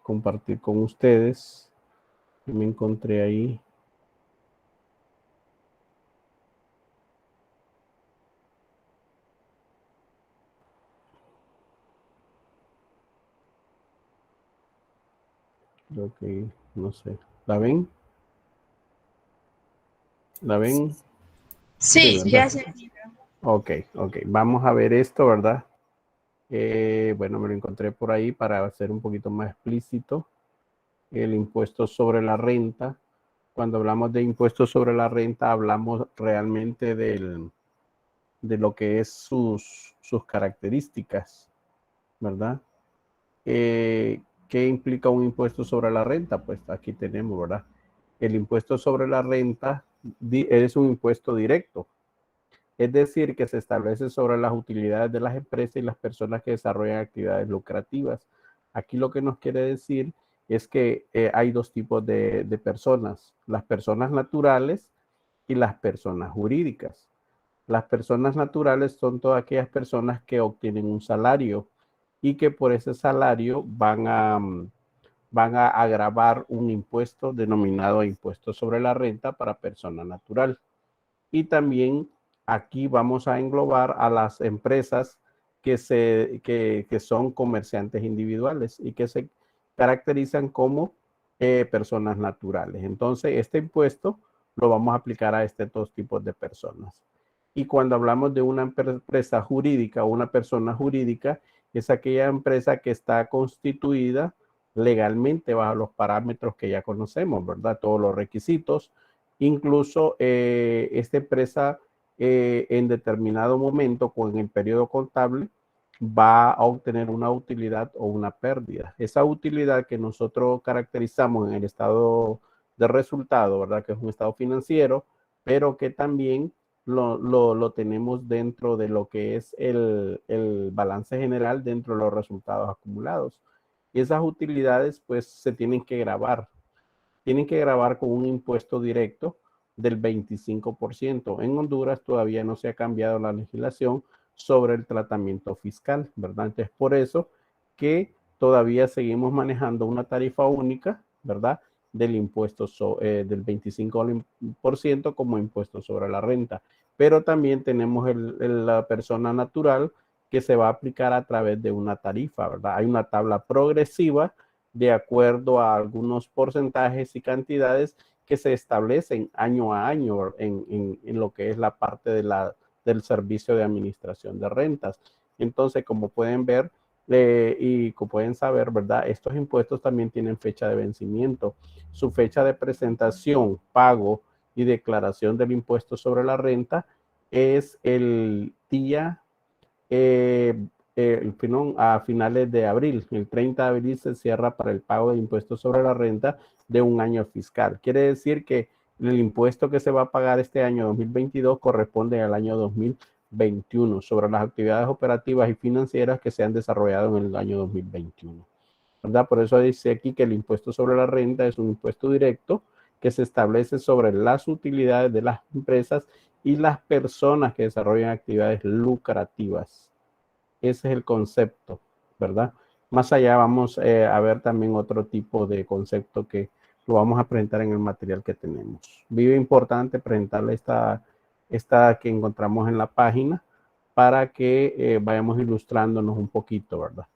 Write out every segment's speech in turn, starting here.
compartir con ustedes. Me encontré ahí. Creo que, no sé. ¿La ven? ¿La ven? Sí, ¿verdad? ya sé. Ok. Vamos a ver esto, ¿verdad? Bueno, me lo encontré por ahí para hacer un poquito más explícito. El impuesto sobre la renta. Cuando hablamos de impuestos sobre la renta, hablamos realmente de lo que es sus características, ¿verdad? ¿Qué implica un impuesto sobre la renta? Pues aquí tenemos, ¿verdad? El impuesto sobre la renta es un impuesto directo, es decir, que se establece sobre las utilidades de las empresas y las personas que desarrollan actividades lucrativas. Aquí lo que nos quiere decir es que hay dos tipos de personas, las personas naturales y las personas jurídicas. Las personas naturales son todas aquellas personas que obtienen un salario y que por ese salario van a agravar un impuesto denominado impuesto sobre la renta para persona natural. Y también aquí vamos a englobar a las empresas que son comerciantes individuales y que se caracterizan como personas naturales. Entonces, este impuesto lo vamos a aplicar a estos dos tipos de personas. Y cuando hablamos de una empresa jurídica o una persona jurídica, es aquella empresa que está constituida legalmente bajo los parámetros que ya conocemos, ¿verdad? Todos los requisitos. Incluso esta empresa en determinado momento, con el periodo contable, va a obtener una utilidad o una pérdida. Esa utilidad que nosotros caracterizamos en el estado de resultado, ¿verdad? Que es un estado financiero, pero que también lo tenemos dentro de lo que es el balance general dentro de los resultados acumulados. Y esas utilidades pues se tienen que grabar con un impuesto directo del 25%. En Honduras todavía no se ha cambiado la legislación sobre el tratamiento fiscal, ¿verdad? Entonces, por eso que todavía seguimos manejando una tarifa única, ¿verdad? Del impuesto del 25% como impuesto sobre la renta. Pero también tenemos la persona natural que se va a aplicar a través de una tarifa, ¿verdad? Hay una tabla progresiva de acuerdo a algunos porcentajes y cantidades que se establecen año a año en lo que es la parte del servicio de administración de rentas. Entonces, como pueden ver y como pueden saber, ¿verdad? Estos impuestos también tienen fecha de vencimiento. Su fecha de presentación, pago y declaración del impuesto sobre la renta es el día a finales de abril. El 30 de abril se cierra para el pago de impuestos sobre la renta de un año fiscal. Quiere decir que el impuesto que se va a pagar este año 2022 corresponde al año 2021 sobre las actividades operativas y financieras que se han desarrollado en el año 2021. ¿Verdad? Por eso dice aquí que el impuesto sobre la renta es un impuesto directo que se establece sobre las utilidades de las empresas y las personas que desarrollan actividades lucrativas. Ese es el concepto, ¿verdad? Más allá vamos a ver también otro tipo de concepto que lo vamos a presentar en el material que tenemos. Vive importante presentarle esta que encontramos en la página para que vayamos ilustrándonos un poquito, ¿verdad?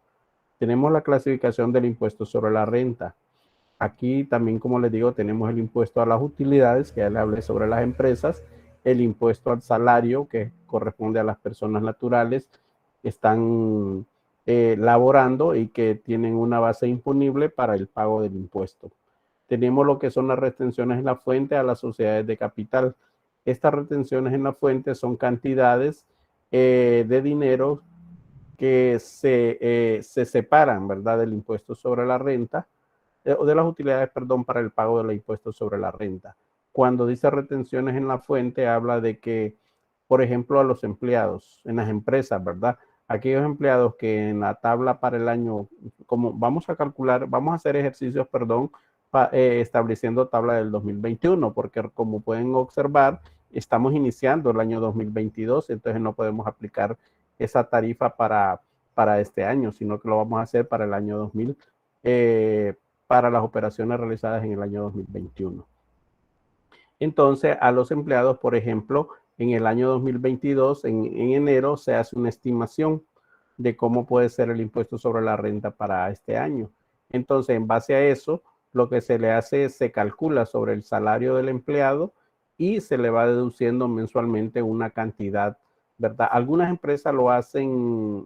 Tenemos la clasificación del impuesto sobre la renta. Aquí también, como les digo, tenemos el impuesto a las utilidades, que ya le hablé sobre las empresas, el impuesto al salario, que corresponde a las personas naturales que están laborando y que tienen una base imponible para el pago del impuesto. Tenemos lo que son las retenciones en la fuente a las sociedades de capital. Estas retenciones en la fuente son cantidades de dinero que se separan, ¿verdad?, del impuesto sobre la renta o de las utilidades, perdón, para el pago del impuesto sobre la renta. Cuando dice retenciones en la fuente, habla de que, por ejemplo, a los empleados en las empresas, ¿verdad? Aquellos empleados que en la tabla para el año, como vamos a calcular, vamos a hacer ejercicios, perdón, estableciendo tabla del 2021, porque como pueden observar, estamos iniciando el año 2022, entonces no podemos aplicar esa tarifa para este año, sino que lo vamos a hacer para el año 2021. para las operaciones realizadas en el año 2021. Entonces, a los empleados, por ejemplo, en el año 2022, en enero, se hace una estimación de cómo puede ser el impuesto sobre la renta para este año. Entonces, en base a eso, lo que se le hace es se calcula sobre el salario del empleado y se le va deduciendo mensualmente una cantidad, ¿verdad? Algunas empresas lo hacen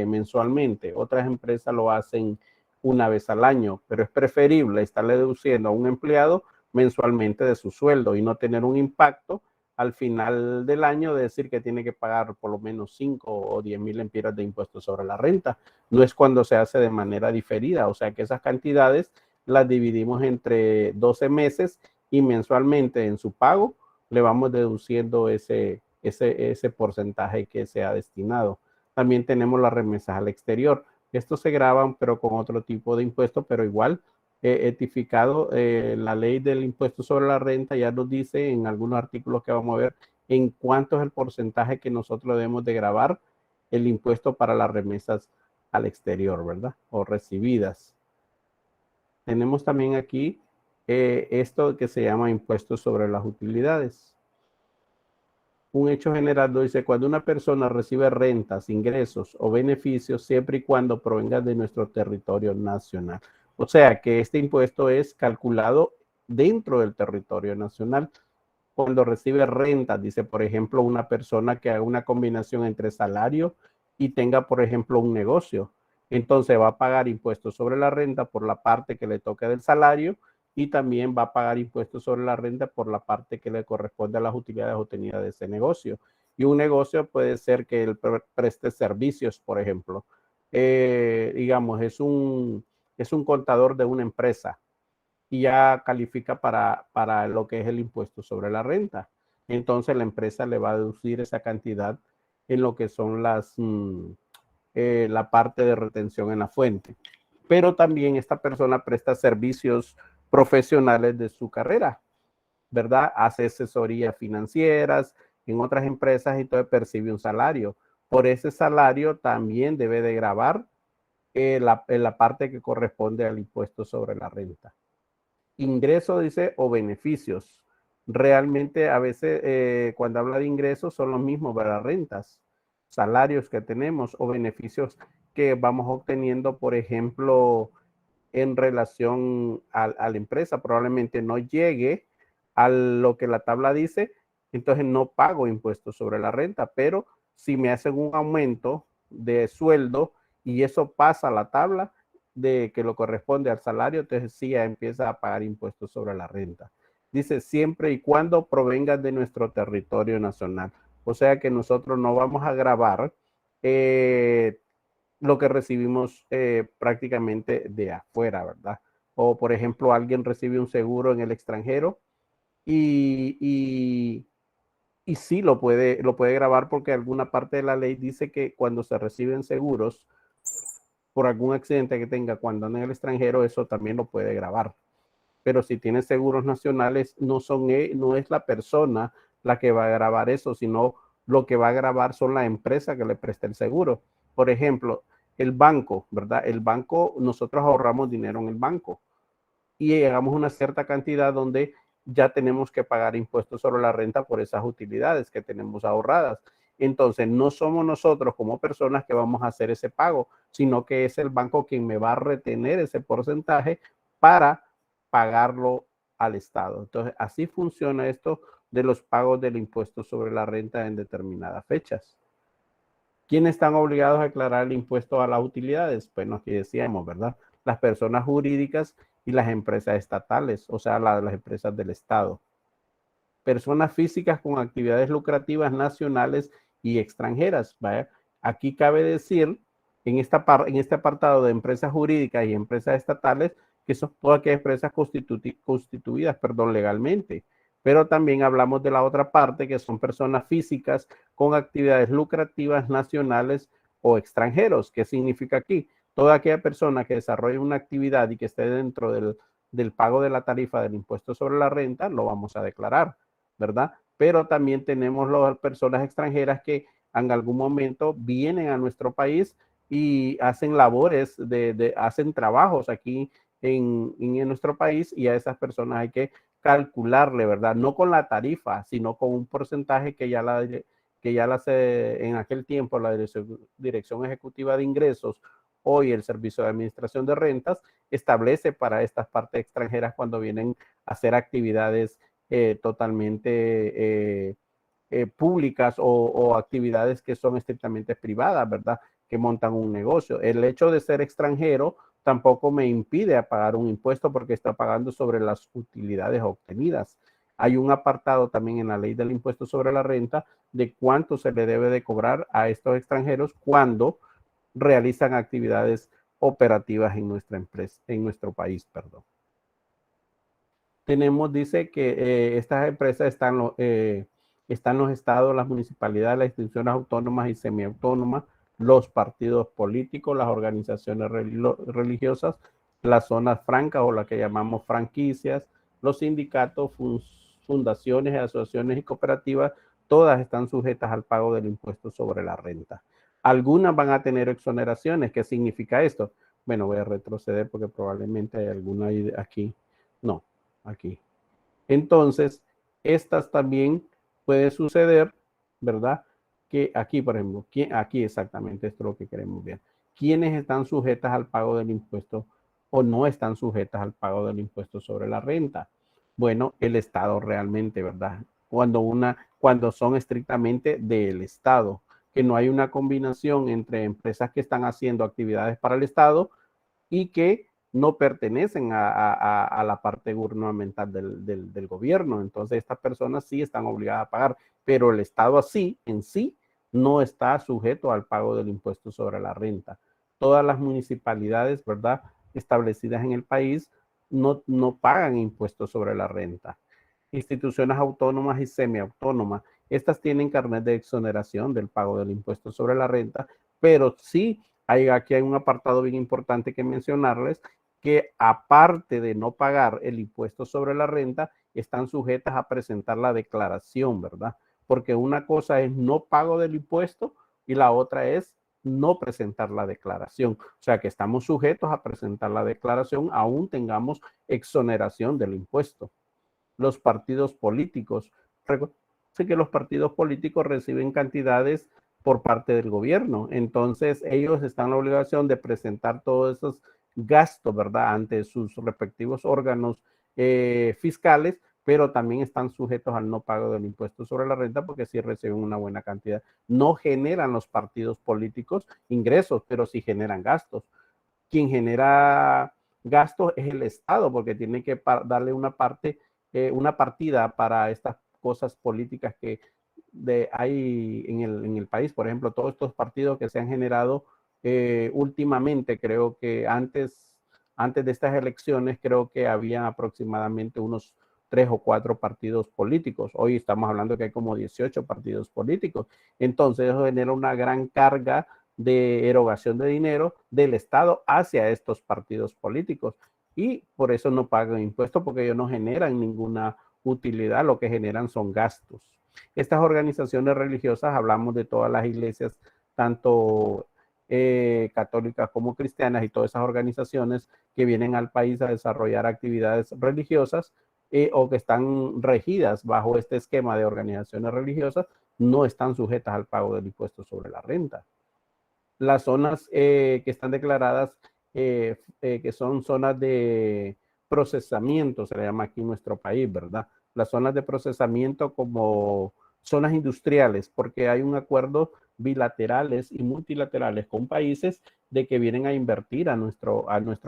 mensualmente, otras empresas lo hacen una vez al año, pero es preferible estarle deduciendo a un empleado mensualmente de su sueldo y no tener un impacto al final del año de decir que tiene que pagar por lo menos 5 o 10 mil empiras de impuestos sobre la renta. No es cuando se hace de manera diferida, o sea que esas cantidades las dividimos entre 12 meses y mensualmente en su pago le vamos deduciendo ese porcentaje que se ha destinado. También tenemos las remesas al exterior. Estos se graban pero con otro tipo de impuesto, pero igual tipificado, la ley del impuesto sobre la renta ya nos dice en algunos artículos que vamos a ver en cuánto es el porcentaje que nosotros debemos de grabar el impuesto para las remesas al exterior, ¿verdad? O recibidas. Tenemos también aquí esto que se llama impuesto sobre las utilidades. Un hecho general dice cuando una persona recibe rentas, ingresos o beneficios siempre y cuando provengan de nuestro territorio nacional. O sea que este impuesto es calculado dentro del territorio nacional. Cuando recibe rentas, dice, por ejemplo, una persona que haga una combinación entre salario y tenga, por ejemplo, un negocio. Entonces va a pagar impuestos sobre la renta por la parte que le toque del salario y también va a pagar impuestos sobre la renta por la parte que le corresponde a las utilidades obtenidas de ese negocio. Y un negocio puede ser que él preste servicios, por ejemplo. Digamos, es un contador de una empresa y ya califica para lo que es el impuesto sobre la renta. Entonces la empresa le va a deducir esa cantidad en lo que son la parte de retención en la fuente. Pero también esta persona presta servicios profesionales de su carrera, ¿verdad? Hace asesorías financieras en otras empresas y entonces percibe un salario. Por ese salario también debe de gravar la parte que corresponde al impuesto sobre la renta. Ingreso dice o beneficios. Realmente a veces cuando habla de ingresos son los mismos para rentas, salarios que tenemos o beneficios que vamos obteniendo, por ejemplo, en relación a la empresa. Probablemente no llegue a lo que la tabla dice, entonces no pago impuestos sobre la renta, pero si me hacen un aumento de sueldo y eso pasa a la tabla, de que lo corresponde al salario, entonces sí ya empieza a pagar impuestos sobre la renta. Dice siempre y cuando provengan de nuestro territorio nacional. O sea que nosotros no vamos a grabar lo que recibimos prácticamente de afuera, ¿verdad? O por ejemplo, alguien recibe un seguro en el extranjero y sí lo puede grabar porque alguna parte de la ley dice que cuando se reciben seguros por algún accidente que tenga cuando anda en el extranjero, eso también lo puede grabar. Pero si tiene seguros nacionales, no es la persona la que va a grabar eso, sino lo que va a grabar son la empresa que le presta el seguro. Por ejemplo, el banco, ¿verdad? El banco, nosotros ahorramos dinero en el banco y llegamos a una cierta cantidad donde ya tenemos que pagar impuestos sobre la renta por esas utilidades que tenemos ahorradas. Entonces, no somos nosotros como personas que vamos a hacer ese pago, sino que es el banco quien me va a retener ese porcentaje para pagarlo al Estado. Entonces, así funciona esto de los pagos del impuesto sobre la renta en determinadas fechas. ¿Quiénes están obligados a declarar el impuesto a las utilidades? Bueno, aquí decíamos, ¿verdad? Las personas jurídicas y las empresas estatales, o sea, las empresas del Estado. Personas físicas con actividades lucrativas nacionales y extranjeras. ¿Vaya? Aquí cabe decir, en este apartado de empresas jurídicas y empresas estatales, que son todas aquellas empresas constituidas legalmente. Pero también hablamos de la otra parte, que son personas físicas con actividades lucrativas nacionales o extranjeros. ¿Qué significa aquí? Toda aquella persona que desarrolle una actividad y que esté dentro del pago de la tarifa del impuesto sobre la renta, lo vamos a declarar, ¿verdad? Pero también tenemos las personas extranjeras que en algún momento vienen a nuestro país y hacen labores, hacen trabajos aquí en nuestro país, y a esas personas hay que calcularle, ¿verdad? No con la tarifa, sino con un porcentaje que en aquel tiempo la Dirección Ejecutiva de Ingresos, hoy el Servicio de Administración de Rentas, establece para estas partes extranjeras cuando vienen a hacer actividades totalmente públicas o actividades que son estrictamente privadas, ¿verdad? Que montan un negocio. El hecho de ser extranjero tampoco me impide pagar un impuesto porque está pagando sobre las utilidades obtenidas. Hay un apartado también en la ley del impuesto sobre la renta de cuánto se le debe de cobrar a estos extranjeros cuando realizan actividades operativas en nuestra empresa, en nuestro país, perdón. Tenemos, dice que estas empresas están los estados, las municipalidades, las instituciones autónomas y semiautónomas, los partidos políticos, las organizaciones religiosas, las zonas francas o las que llamamos franquicias, los sindicatos, fundaciones, asociaciones y cooperativas, todas están sujetas al pago del impuesto sobre la renta. Algunas van a tener exoneraciones. ¿Qué significa esto? Bueno, voy a retroceder porque probablemente hay alguna aquí. No, aquí. Entonces, estas también puede suceder, ¿verdad? Que aquí, por ejemplo, aquí exactamente esto es lo que queremos ver. ¿Quiénes están sujetas al pago del impuesto o no están sujetas al pago del impuesto sobre la renta? Bueno, el Estado realmente, ¿verdad? Cuando son estrictamente del Estado, que no hay una combinación entre empresas que están haciendo actividades para el Estado y que no pertenecen a la parte gubernamental del gobierno. Entonces, estas personas sí están obligadas a pagar, pero el Estado así, en sí, no está sujeto al pago del impuesto sobre la renta. Todas las municipalidades, ¿verdad?, establecidas en el país no pagan impuestos sobre la renta. Instituciones autónomas y semiautónomas, estas tienen carnet de exoneración del pago del impuesto sobre la renta, pero sí aquí hay un apartado bien importante que mencionarles, que aparte de no pagar el impuesto sobre la renta, están sujetas a presentar la declaración, ¿verdad? Porque una cosa es no pago del impuesto y la otra es no presentar la declaración. O sea que estamos sujetos a presentar la declaración, aún tengamos exoneración del impuesto. Los partidos políticos. Sé que los partidos políticos reciben cantidades por parte del gobierno. Entonces, ellos están en la obligación de presentar todos esos gastos, ¿verdad?, ante sus respectivos órganos fiscales, pero también están sujetos al no pago del impuesto sobre la renta porque sí reciben una buena cantidad. No generan los partidos políticos ingresos, pero sí generan gastos. Quien genera gastos es el Estado, porque tiene que darle una partida para estas cosas políticas que hay en el país. Por ejemplo, todos estos partidos que se han generado últimamente, creo que antes de estas elecciones, creo que había aproximadamente unos 3 o 4 partidos políticos. Hoy estamos hablando que hay como 18 partidos políticos. Entonces, eso genera una gran carga de erogación de dinero del Estado hacia estos partidos políticos. Y por eso no pagan impuestos, porque ellos no generan ninguna utilidad, lo que generan son gastos. Estas organizaciones religiosas, hablamos de todas las iglesias, tanto católicas como cristianas, y todas esas organizaciones que vienen al país a desarrollar actividades religiosas o que están regidas bajo este esquema de organizaciones religiosas, no están sujetas al pago del impuesto sobre la renta. Las zonas que están declaradas, que son zonas de procesamiento, se le llama aquí en nuestro país, ¿verdad? Las zonas de procesamiento como zonas industriales, porque hay un acuerdo bilaterales y multilaterales con países de que vienen a invertir a nuestro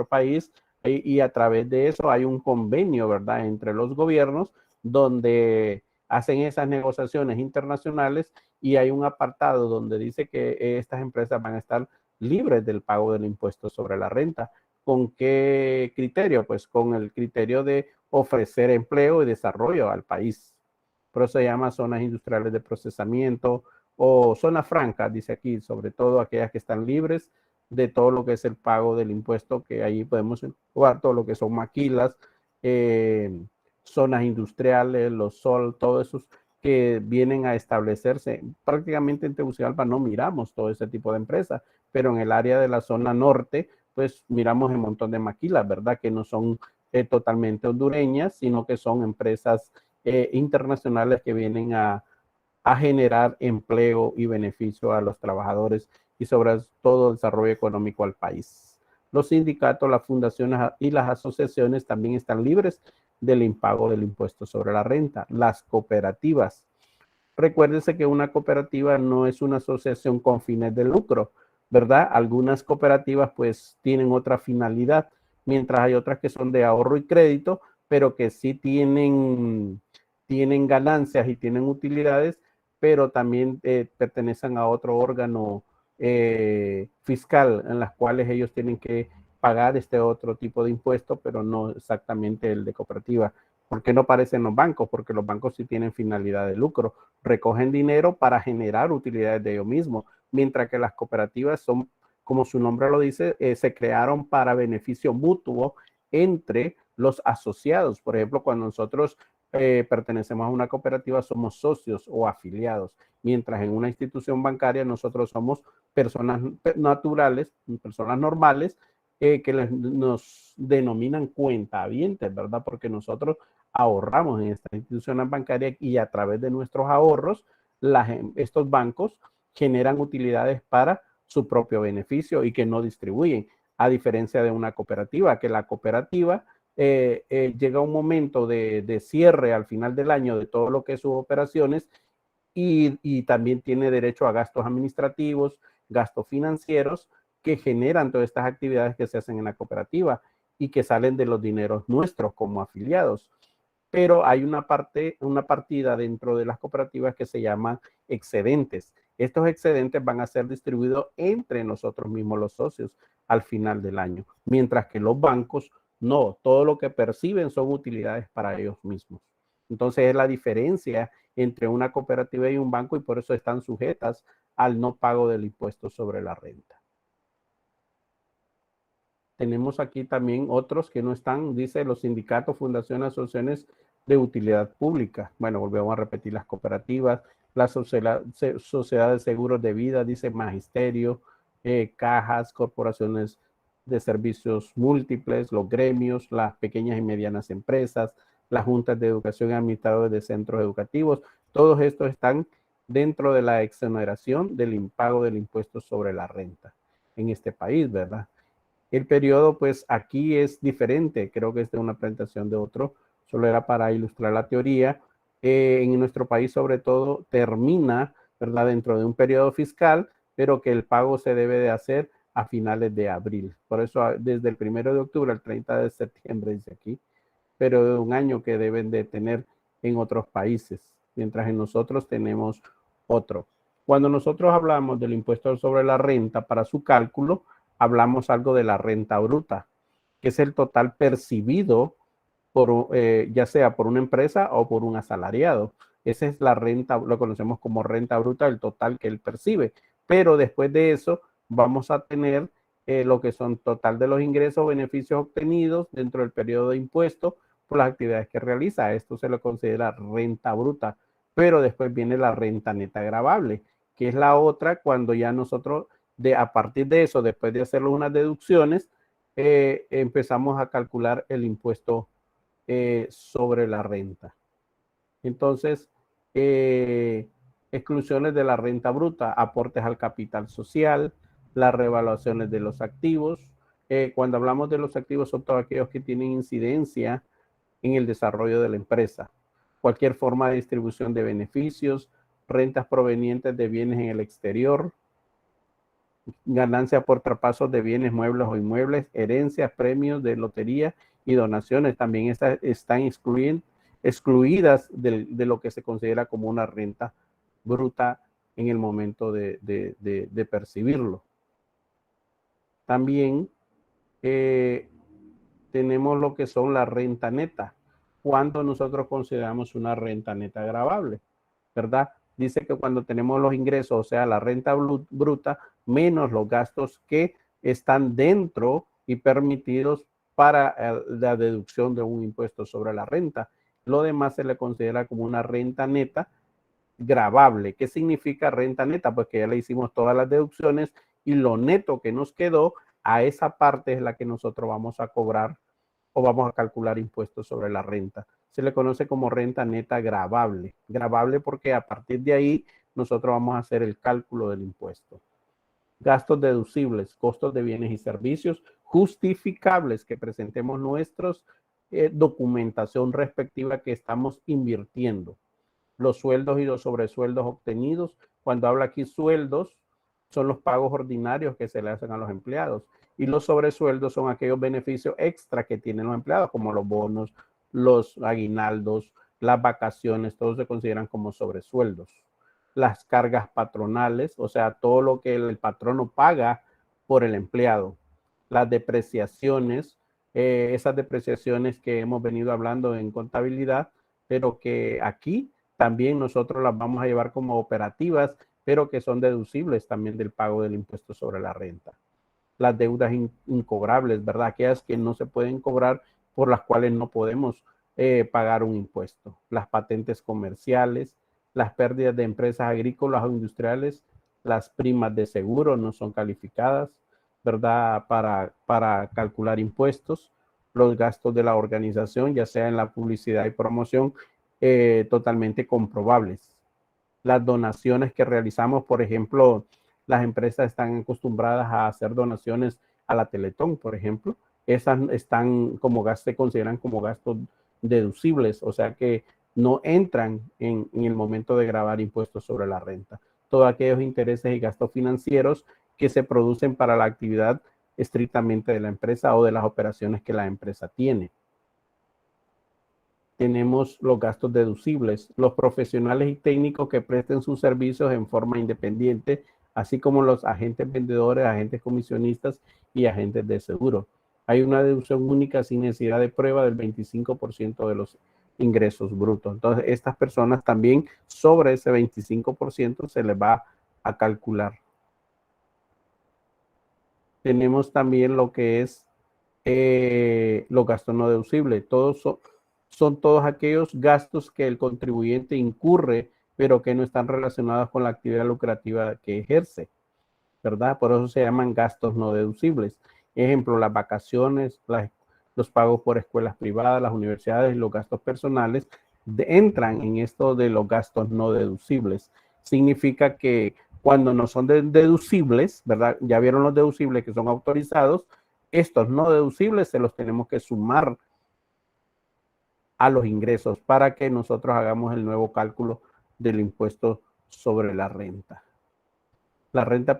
país, y a través de eso hay un convenio, ¿verdad?, entre los gobiernos donde hacen esas negociaciones internacionales, y hay un apartado donde dice que estas empresas van a estar libres del pago del impuesto sobre la renta. ¿Con qué criterio? Pues con el criterio de ofrecer empleo y desarrollo al país. Por eso se llama zonas industriales de procesamiento o zonas francas, dice aquí, sobre todo aquellas que están libres de todo lo que es el pago del impuesto, que ahí podemos jugar todo lo que son maquilas, zonas industriales, los sol, todos esos que vienen a establecerse. Prácticamente en Tegucigalpa no miramos todo ese tipo de empresas, pero en el área de la zona norte, pues miramos un montón de maquilas, ¿verdad? Que no son totalmente hondureñas, sino que son empresas internacionales que vienen a generar empleo y beneficio a los trabajadores y sobre todo el desarrollo económico al país. Los sindicatos, las fundaciones y las asociaciones también están libres del impago del impuesto sobre la renta. Las cooperativas. Recuérdense que una cooperativa no es una asociación con fines de lucro, ¿verdad? Algunas cooperativas pues tienen otra finalidad, mientras hay otras que son de ahorro y crédito, pero que sí tienen ganancias y tienen utilidades, pero también pertenecen a otro órgano fiscal en las cuales ellos tienen que pagar este otro tipo de impuesto, pero no exactamente el de cooperativa. ¿Por qué no aparecen los bancos? Porque los bancos sí tienen finalidad de lucro, recogen dinero para generar utilidades de ellos mismos, mientras que las cooperativas son, como su nombre lo dice, se crearon para beneficio mutuo entre los asociados. Por ejemplo, cuando nosotros pertenecemos a una cooperativa, somos socios o afiliados, mientras en una institución bancaria nosotros somos personas naturales, personas normales, que nos denominan cuentahabientes, ¿verdad? Porque nosotros ahorramos en estas instituciones bancarias y a través de nuestros ahorros, estos bancos generan utilidades para su propio beneficio y que no distribuyen, a diferencia de una cooperativa, que la cooperativa llega un momento de cierre al final del año de todo lo que es sus operaciones y también tiene derecho a gastos administrativos, gastos financieros que generan todas estas actividades que se hacen en la cooperativa y que salen de los dineros nuestros como afiliados. Pero hay una partida dentro de las cooperativas que se llaman excedentes. Estos excedentes van a ser distribuidos entre nosotros mismos los socios al final del año, mientras que los bancos no, todo lo que perciben son utilidades para ellos mismos. Entonces es la diferencia entre una cooperativa y un banco y por eso están sujetas al no pago del impuesto sobre la renta. Tenemos aquí también otros que no están, dice los sindicatos, fundaciones, asociaciones de utilidad pública. Bueno, volvemos a repetir las cooperativas, la sociedad de seguros de vida, dice magisterio, cajas, corporaciones de servicios múltiples, los gremios, las pequeñas y medianas empresas, las juntas de educación y administradores de centros educativos. Todos estos están dentro de la exoneración del impago del impuesto sobre la renta en este país, ¿verdad? El periodo, pues aquí es diferente, creo que es de una presentación de otro, solo era para ilustrar la teoría. En nuestro país, sobre todo, termina, ¿verdad?, dentro de un periodo fiscal, pero que el pago se debe de hacer a finales de abril. Por eso, desde el 1 de octubre al 30 de septiembre, dice aquí, pero de un año que deben de tener en otros países, mientras en nosotros tenemos otro. Cuando nosotros hablamos del impuesto sobre la renta para su cálculo, hablamos algo de la renta bruta, que es el total percibido por, ya sea por una empresa o por un asalariado. Esa es la renta, lo conocemos como renta bruta, el total que él percibe. Pero después de eso vamos a tener lo que son total de los ingresos o beneficios obtenidos dentro del periodo de impuesto por las actividades que realiza. Esto se lo considera renta bruta. Pero después viene la renta neta gravable, que es la otra cuando ya nosotros, a partir de eso, después de hacer unas deducciones, empezamos a calcular el impuesto sobre la renta. Entonces, exclusiones de la renta bruta, aportes al capital social, las revaluaciones de los activos. Cuando hablamos de los activos, son todos aquellos que tienen incidencia en el desarrollo de la empresa. Cualquier forma de distribución de beneficios, rentas provenientes de bienes en el exterior, ganancia por traspasos de bienes muebles o inmuebles, herencias, premios de lotería y donaciones. También están excluidas de lo que se considera como una renta bruta en el momento de percibirlo. También tenemos lo que son la renta neta, cuando nosotros consideramos una renta neta gravable, ¿verdad? Dice que cuando tenemos los ingresos, o sea, la renta bruta, menos los gastos que están dentro y permitidos para la deducción de un impuesto sobre la renta. Lo demás se le considera como una renta neta gravable. ¿Qué significa renta neta? Pues que ya le hicimos todas las deducciones y lo neto que nos quedó, a esa parte es la que nosotros vamos a cobrar o vamos a calcular impuestos sobre la renta. Se le conoce como renta neta gravable. Gravable porque a partir de ahí nosotros vamos a hacer el cálculo del impuesto. Gastos deducibles, costos de bienes y servicios justificables que presentemos nuestros documentación respectiva que estamos invirtiendo. Los sueldos y los sobresueldos obtenidos. Cuando habla aquí sueldos, son los pagos ordinarios que se le hacen a los empleados. Y los sobresueldos son aquellos beneficios extra que tienen los empleados, como los bonos, los aguinaldos, las vacaciones, todos se consideran como sobresueldos. Las cargas patronales, o sea, todo lo que el patrono paga por el empleado. Las depreciaciones, esas depreciaciones que hemos venido hablando en contabilidad, pero que aquí también nosotros las vamos a llevar como operativas, pero que son deducibles también del pago del impuesto sobre la renta. Las deudas incobrables, ¿verdad? Aquellas que no se pueden cobrar, por las cuales no podemos pagar un impuesto. Las patentes comerciales, las pérdidas de empresas agrícolas o industriales, las primas de seguro no son calificadas, ¿verdad? Para calcular impuestos, los gastos de la organización, ya sea en la publicidad y promoción, totalmente comprobables. Las donaciones que realizamos, por ejemplo, las empresas están acostumbradas a hacer donaciones a la Teletón, por ejemplo. Esas están como se consideran como gastos deducibles, o sea que no entran en el momento de gravar impuestos sobre la renta. Todos aquellos intereses y gastos financieros que se producen para la actividad estrictamente de la empresa o de las operaciones que la empresa tiene. Tenemos los gastos deducibles, los profesionales y técnicos que presten sus servicios en forma independiente, así como los agentes vendedores, agentes comisionistas y agentes de seguro. Hay una deducción única sin necesidad de prueba del 25% de los ingresos brutos. Entonces, estas personas también sobre ese 25% se les va a calcular. Tenemos también lo que es los gastos no deducibles. Todos son todos aquellos gastos que el contribuyente incurre, pero que no están relacionados con la actividad lucrativa que ejerce, ¿verdad? Por eso se llaman gastos no deducibles. Ejemplo, las vacaciones, los pagos por escuelas privadas, las universidades, los gastos personales entran en esto de los gastos no deducibles. Significa que cuando no son deducibles, ¿verdad? Ya vieron los deducibles que son autorizados, estos no deducibles se los tenemos que sumar a los ingresos para que nosotros hagamos el nuevo cálculo del impuesto sobre la renta. La renta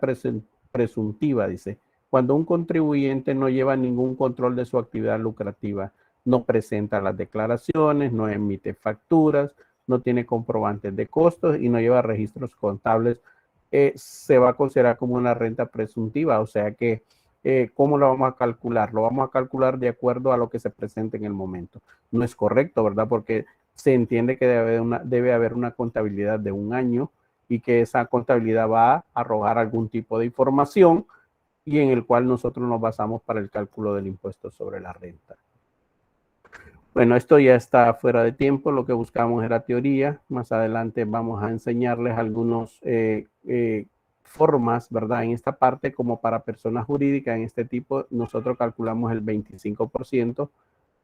presuntiva, dice, cuando un contribuyente no lleva ningún control de su actividad lucrativa, no presenta las declaraciones, no emite facturas, no tiene comprobantes de costos y no lleva registros contables, se va a considerar como una renta presuntiva, o sea que ¿cómo lo vamos a calcular? Lo vamos a calcular de acuerdo a lo que se presente en el momento. No es correcto, ¿verdad? Porque se entiende que debe haber una contabilidad de un año y que esa contabilidad va a arrojar algún tipo de información y en el cual nosotros nos basamos para el cálculo del impuesto sobre la renta. Bueno, esto ya está fuera de tiempo, lo que buscamos era teoría. Más adelante vamos a enseñarles algunos formas, ¿verdad? En esta parte, como para personas jurídicas, en este tipo, nosotros calculamos el 25%,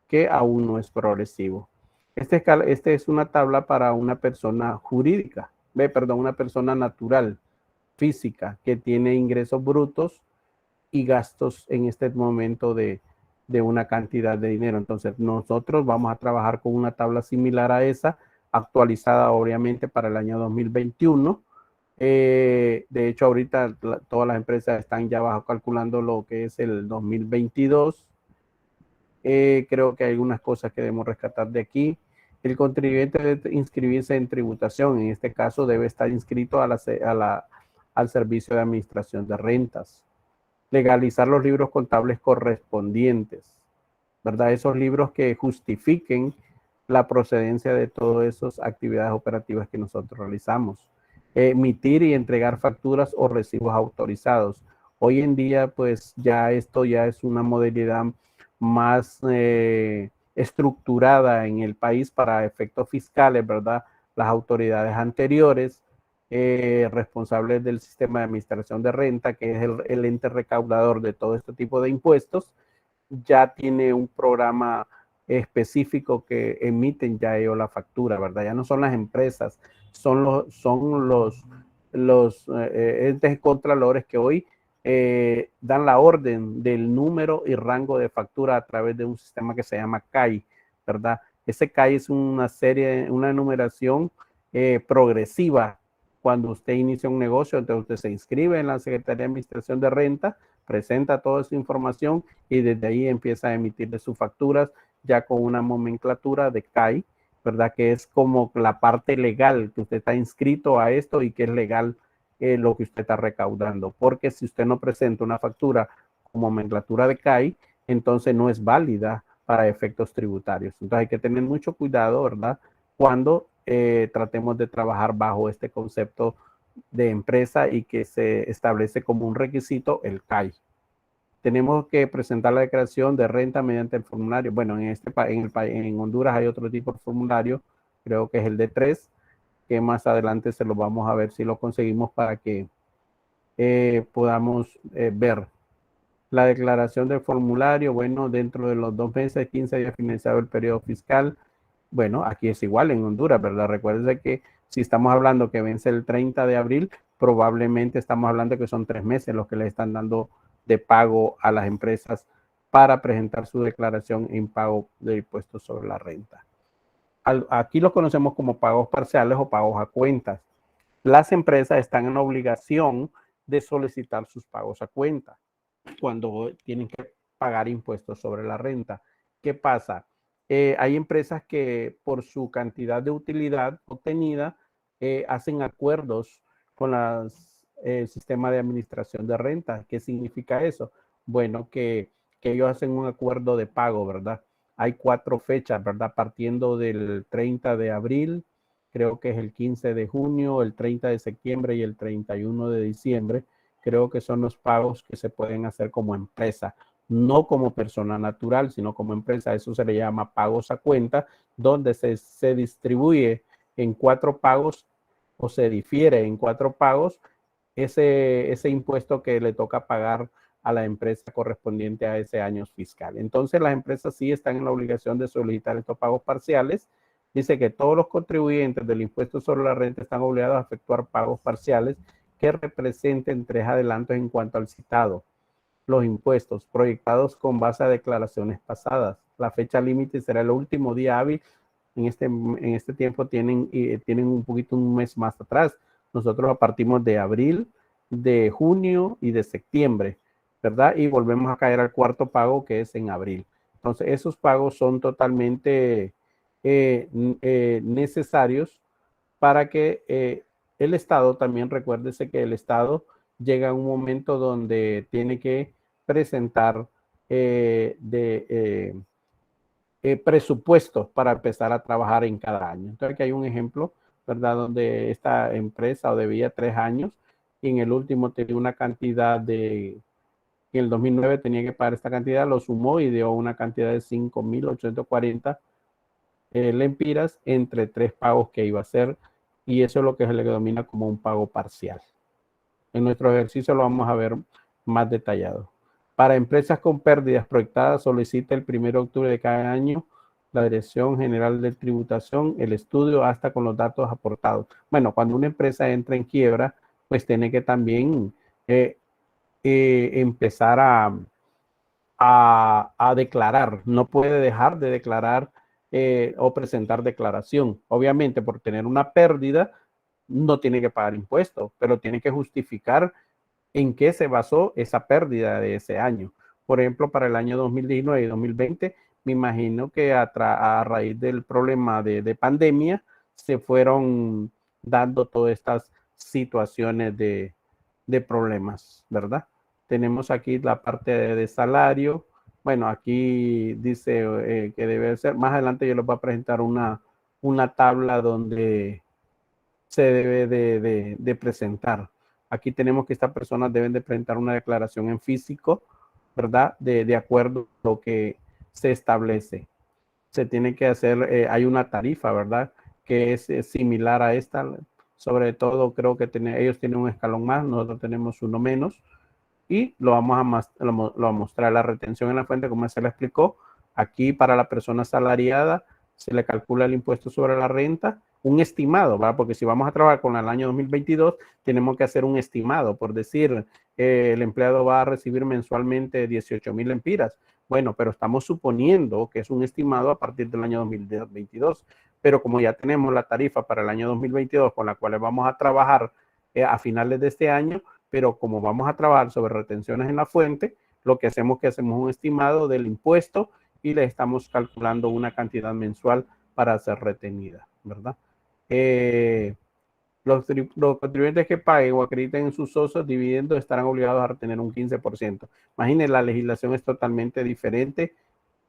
que aún no es progresivo. Este es una tabla para una persona jurídica, una persona natural, física, que tiene ingresos brutos y gastos en este momento de una cantidad de dinero. Entonces, nosotros vamos a trabajar con una tabla similar a esa, actualizada obviamente para el año 2021. De hecho, ahorita todas las empresas están ya bajo calculando lo que es el 2022. Creo que hay algunas cosas que debemos rescatar de aquí. El contribuyente debe inscribirse en tributación. En este caso, debe estar inscrito al Servicio de Administración de Rentas. Legalizar los libros contables correspondientes, ¿verdad? Esos libros que justifiquen la procedencia de todas esas actividades operativas que nosotros realizamos. Emitir y entregar facturas o recibos autorizados. Hoy en día, pues ya esto ya es una modalidad más estructurada en el país para efectos fiscales, ¿verdad? Las autoridades anteriores responsable del sistema de administración de renta, que es el ente recaudador de todo este tipo de impuestos, ya tiene un programa específico que emiten ya ellos la factura, ¿verdad? Ya no son las empresas, son los entes contralores que hoy dan la orden del número y rango de factura a través de un sistema que se llama CAI, ¿verdad? Ese CAI es una numeración progresiva. Cuando usted inicia un negocio, entonces usted se inscribe en la Secretaría de Administración de Renta, presenta toda esa información y desde ahí empieza a emitirle sus facturas ya con una nomenclatura de CAI, ¿verdad? Que es como la parte legal, que usted está inscrito a esto y que es legal lo que usted está recaudando. Porque si usted no presenta una factura con nomenclatura de CAI, entonces no es válida para efectos tributarios. Entonces hay que tener mucho cuidado, ¿verdad? Cuando tratemos de trabajar bajo este concepto de empresa y que se establece como un requisito el CAI. Tenemos que presentar la declaración de renta mediante el formulario. Bueno, en Honduras hay otro tipo de formulario, creo que es el D3, que más adelante se lo vamos a ver si lo conseguimos para que podamos ver. La declaración del formulario, bueno, dentro de los 2 meses, 15 días finalizado el periodo fiscal. Bueno, aquí es igual en Honduras, ¿verdad? Recuerden que si estamos hablando que vence el 30 de abril, probablemente estamos hablando que son 3 meses los que le están dando de pago a las empresas para presentar su declaración en pago de impuestos sobre la renta. Aquí los conocemos como pagos parciales o pagos a cuentas. Las empresas están en obligación de solicitar sus pagos a cuenta cuando tienen que pagar impuestos sobre la renta. ¿Qué pasa? Hay empresas que por su cantidad de utilidad obtenida hacen acuerdos con el sistema de administración de renta. ¿Qué significa eso? Bueno, que ellos hacen un acuerdo de pago, ¿verdad? Hay 4 fechas, ¿verdad? Partiendo del 30 de abril, creo que es el 15 de junio, el 30 de septiembre y el 31 de diciembre. Creo que son los pagos que se pueden hacer como empresa, no como persona natural, sino como empresa. Eso se le llama pagos a cuenta, donde se distribuye en 4 pagos o se difiere en 4 pagos ese impuesto que le toca pagar a la empresa correspondiente a ese año fiscal. Entonces las empresas sí están en la obligación de solicitar estos pagos parciales. Dice que todos los contribuyentes del impuesto sobre la renta están obligados a efectuar pagos parciales que representen 3 adelantos en cuanto al citado. Los impuestos proyectados con base a declaraciones pasadas. La fecha límite será el último día hábil. En este tiempo tienen un poquito un mes más atrás. Nosotros partimos de abril, de junio y de septiembre, ¿verdad? Y volvemos a caer al cuarto pago que es en abril. Entonces, esos pagos son totalmente necesarios para que el Estado, también recuérdese que el Estado llega a un momento donde tiene que presentar presupuestos para empezar a trabajar en cada año. Entonces aquí hay un ejemplo, ¿verdad? Donde esta empresa debía 3 años y en el último tenía una cantidad en el 2009 tenía que pagar esta cantidad, lo sumó y dio una cantidad de 5.840 lempiras entre 3 pagos que iba a hacer, y eso es lo que se le denomina como un pago parcial. En nuestro ejercicio lo vamos a ver más detallado. Para empresas con pérdidas proyectadas, solicita el 1 de octubre de cada año la Dirección General de Tributación el estudio hasta con los datos aportados. Bueno, cuando una empresa entra en quiebra, pues tiene que también empezar a declarar. No puede dejar de declarar o presentar declaración. Obviamente, por tener una pérdida, no tiene que pagar impuestos, pero tiene que justificar en qué se basó esa pérdida de ese año. Por ejemplo, para el año 2019 y 2020, me imagino que a raíz del problema de pandemia se fueron dando todas estas situaciones de problemas, ¿verdad? Tenemos aquí la parte de salario. Bueno, aquí dice que debe ser, más adelante yo les voy a presentar una tabla donde se debe de presentar. Aquí tenemos que estas personas deben de presentar una declaración en físico, ¿verdad? De acuerdo a lo que se establece. Se tiene que hacer, hay una tarifa, ¿verdad? Que es similar a esta. sobre todo creo que ellos tienen un escalón más, nosotros tenemos uno menos, y lo vamos a mostrar la retención en la fuente, como se le explicó. Aquí para la persona asalariada se le calcula el impuesto sobre la renta, un estimado, ¿verdad? Porque si vamos a trabajar con el año 2022, tenemos que hacer un estimado, por decir, el empleado va a recibir mensualmente 18,000 lempiras. Bueno, pero estamos suponiendo que es un estimado a partir del año 2022, pero como ya tenemos la tarifa para el año 2022 con la cual vamos a trabajar a finales de este año, pero como vamos a trabajar sobre retenciones en la fuente, lo que hacemos es que hacemos un estimado del impuesto y le estamos calculando una cantidad mensual para ser retenida, ¿verdad? Los contribuyentes que paguen o acrediten en sus socios dividendos estarán obligados a retener un 15%. Imaginen, la legislación es totalmente diferente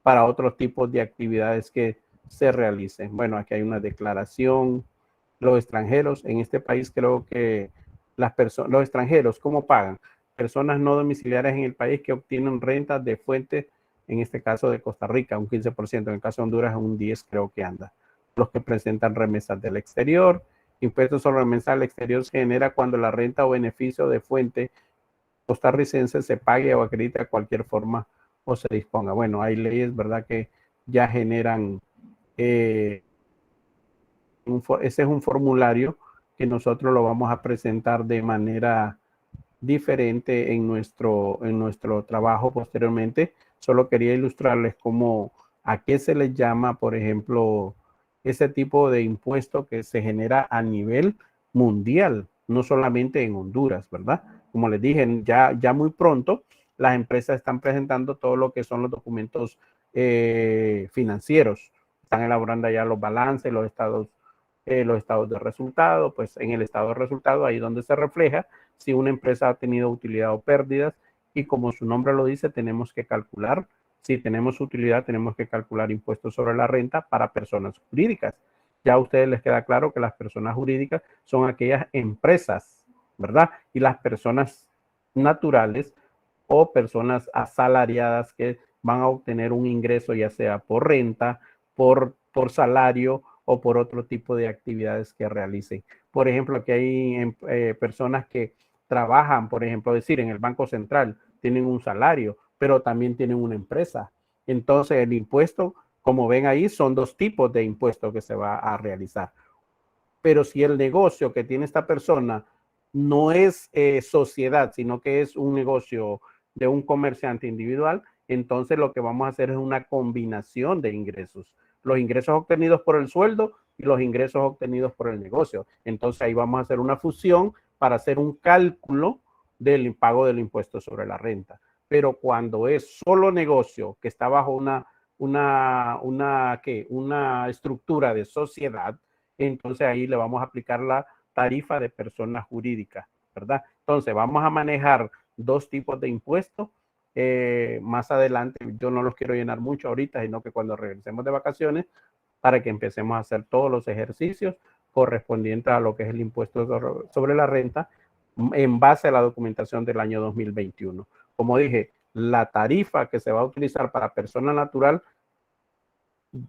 para otros tipos de actividades que se realicen. Bueno, aquí hay una declaración. Los extranjeros en este país, creo que los extranjeros, ¿cómo pagan? Personas no domiciliarias en el país que obtienen rentas de fuente, en este caso de Costa Rica, un 15%, en el caso de Honduras un 10% creo que anda. Los que presentan remesas del exterior, impuestos sobre remesas del exterior se genera cuando la renta o beneficio de fuente costarricense se pague o acredite de cualquier forma o se disponga. Bueno, hay leyes, ¿verdad?, que ya generan, ese es un formulario que nosotros lo vamos a presentar de manera diferente en nuestro trabajo posteriormente. Solo quería ilustrarles cómo, a qué se les llama, por ejemplo, ese tipo de impuesto que se genera a nivel mundial, no solamente en Honduras, ¿verdad? Como les dije, ya muy pronto las empresas están presentando todo lo que son los documentos financieros. Están elaborando ya los balances, los estados de resultado. Pues en el estado de resultado, ahí donde se refleja si una empresa ha tenido utilidad o pérdidas, y como su nombre lo dice, tenemos que calcular, si tenemos utilidad, tenemos que calcular impuestos sobre la renta para personas jurídicas. Ya a ustedes les queda claro que las personas jurídicas son aquellas empresas, ¿verdad? Y las personas naturales o personas asalariadas que van a obtener un ingreso, ya sea por renta, por salario o por otro tipo de actividades que realicen. Por ejemplo, aquí hay personas que trabajan, por ejemplo, decir, en el Banco Central, tienen un salario, pero también tienen una empresa. Entonces, el impuesto, como ven ahí, son dos tipos de impuestos que se va a realizar. Pero si el negocio que tiene esta persona no es sociedad, sino que es un negocio de un comerciante individual, entonces lo que vamos a hacer es una combinación de ingresos. Los ingresos obtenidos por el sueldo y los ingresos obtenidos por el negocio. Entonces ahí vamos a hacer una fusión para hacer un cálculo del pago del impuesto sobre la renta. Pero cuando es solo negocio que está bajo una estructura de sociedad, entonces ahí le vamos a aplicar la tarifa de persona jurídica, ¿verdad? Entonces vamos a manejar dos tipos de impuestos. Más adelante, yo no los quiero llenar mucho ahorita, sino que cuando regresemos de vacaciones, para que empecemos a hacer todos los ejercicios correspondientes a lo que es el impuesto sobre la renta en base a la documentación del año 2021. Como dije, la tarifa que se va a utilizar para persona natural,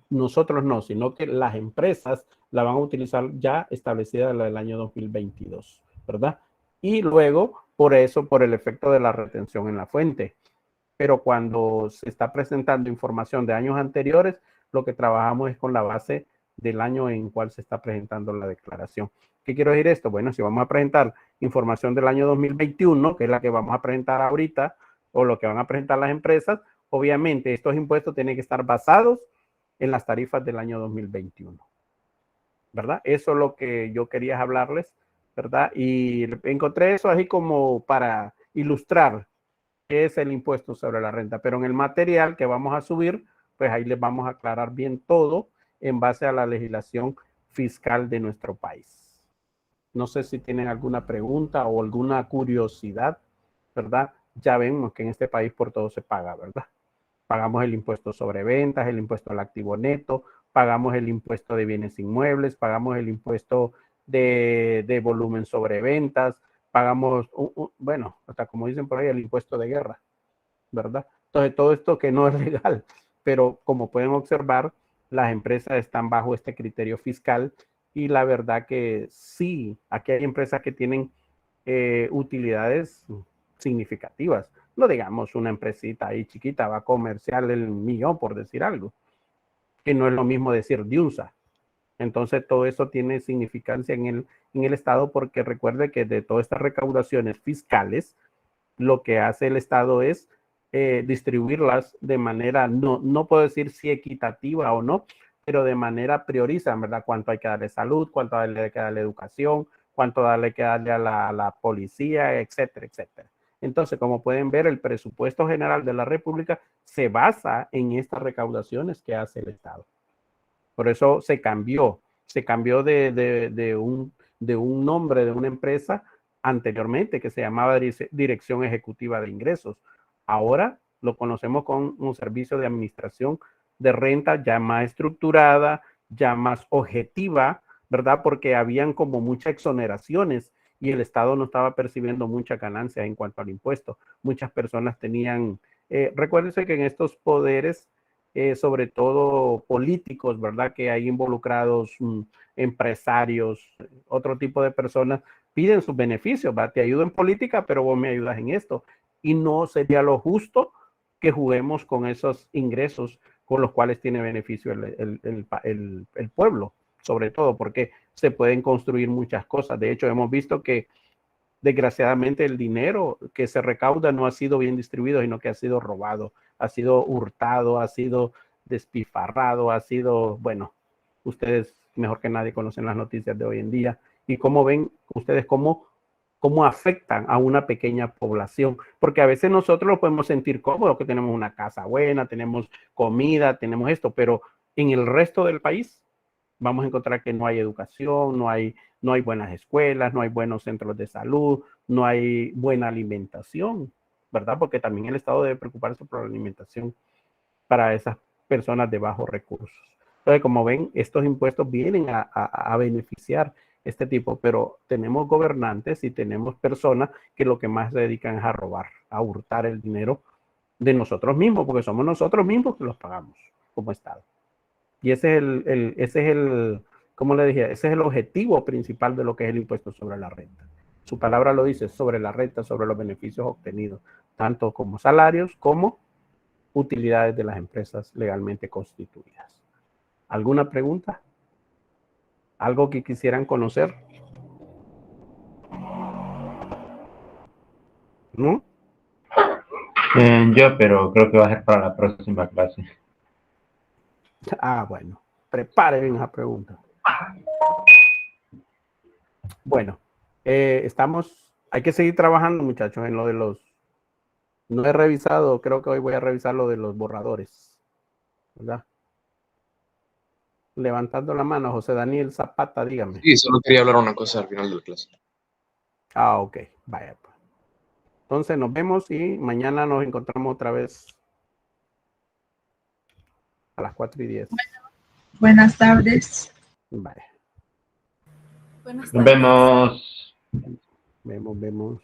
nosotros no, sino que las empresas la van a utilizar ya establecida la del año 2022, ¿verdad? Y luego, por eso, por el efecto de la retención en la fuente. Pero cuando se está presentando información de años anteriores, lo que trabajamos es con la base del año en cual se está presentando la declaración. ¿Qué quiero decir esto? Bueno, si vamos a presentar información del año 2021, que es la que vamos a presentar ahorita, o lo que van a presentar las empresas, obviamente estos impuestos tienen que estar basados en las tarifas del año 2021, ¿verdad? Eso es lo que yo quería hablarles, ¿verdad? Y encontré eso así como para ilustrar qué es el impuesto sobre la renta, pero en el material que vamos a subir, pues ahí les vamos a aclarar bien todo en base a la legislación fiscal de nuestro país. No sé si tienen alguna pregunta o alguna curiosidad, ¿verdad? Ya vemos que en este país por todo se paga, ¿verdad? Pagamos el impuesto sobre ventas, el impuesto al activo neto, pagamos el impuesto de bienes inmuebles, pagamos el impuesto de volumen sobre ventas, pagamos, bueno, hasta como dicen por ahí, el impuesto de guerra, ¿verdad? Entonces, todo esto que no es legal, pero como pueden observar, las empresas están bajo este criterio fiscal Y la verdad que sí, aquí hay empresas que tienen utilidades significativas. No digamos una empresita ahí chiquita, va a comercial el millón, por decir algo, que no es lo mismo decir Diunsa. Entonces todo eso tiene significancia en el Estado, porque recuerde que de todas estas recaudaciones fiscales, lo que hace el Estado es distribuirlas de manera, no puedo decir si equitativa o no, pero de manera prioriza, ¿verdad? Cuánto hay que darle salud, cuánto hay que darle educación, cuánto hay que darle a la policía, etcétera, etcétera. Entonces, como pueden ver, el presupuesto general de la República se basa en estas recaudaciones que hace el Estado. Por eso se cambió de un nombre de una empresa anteriormente que se llamaba Dirección Ejecutiva de Ingresos. Ahora lo conocemos con un servicio de administración de renta ya más estructurada, ya más objetiva, ¿verdad? Porque habían como muchas exoneraciones y el Estado no estaba percibiendo mucha ganancia en cuanto al impuesto. Muchas personas tenían, recuérdense que en estos poderes sobre todo políticos, ¿verdad? Que hay involucrados empresarios, otro tipo de personas, piden sus beneficios, ¿verdad? Te ayudo en política, pero vos me ayudas en esto. Y no sería lo justo que juguemos con esos ingresos con los cuales tiene beneficio el pueblo, sobre todo porque se pueden construir muchas cosas. De hecho, hemos visto que desgraciadamente el dinero que se recauda no ha sido bien distribuido, sino que ha sido robado, ha sido hurtado, ha sido despifarrado, ha sido, bueno, ustedes mejor que nadie conocen las noticias de hoy en día y cómo ven ustedes cómo afectan a una pequeña población, porque a veces nosotros lo podemos sentir cómodo, que tenemos una casa buena, tenemos comida, tenemos esto, pero en el resto del país vamos a encontrar que no hay educación, no hay buenas escuelas, no hay buenos centros de salud, no hay buena alimentación, ¿verdad? Porque también el Estado debe preocuparse por la alimentación para esas personas de bajos recursos. Entonces, como ven, estos impuestos vienen a beneficiar este tipo, pero tenemos gobernantes y tenemos personas que lo que más se dedican es a robar, a hurtar el dinero de nosotros mismos, porque somos nosotros mismos que los pagamos como Estado. Y ese es el, como le dije, ese es el objetivo principal de lo que es el impuesto sobre la renta. Su palabra lo dice, sobre la renta, sobre los beneficios obtenidos, tanto como salarios como utilidades de las empresas legalmente constituidas. ¿Alguna pregunta? ¿Algo que quisieran conocer? ¿No? Yo, pero creo que va a ser para la próxima clase. Ah, bueno. Preparen esa pregunta. Bueno, hay que seguir trabajando, muchachos, en lo de los. No he revisado, creo que hoy voy a revisar lo de los borradores, ¿verdad? Levantando la mano, José Daniel Zapata, dígame. Sí, solo quería hablar una cosa al final de la clase. Ah, ok, vaya. Entonces nos vemos y mañana nos encontramos otra vez a las 4:10. Buenas tardes. Vaya. Nos vemos. Vemos.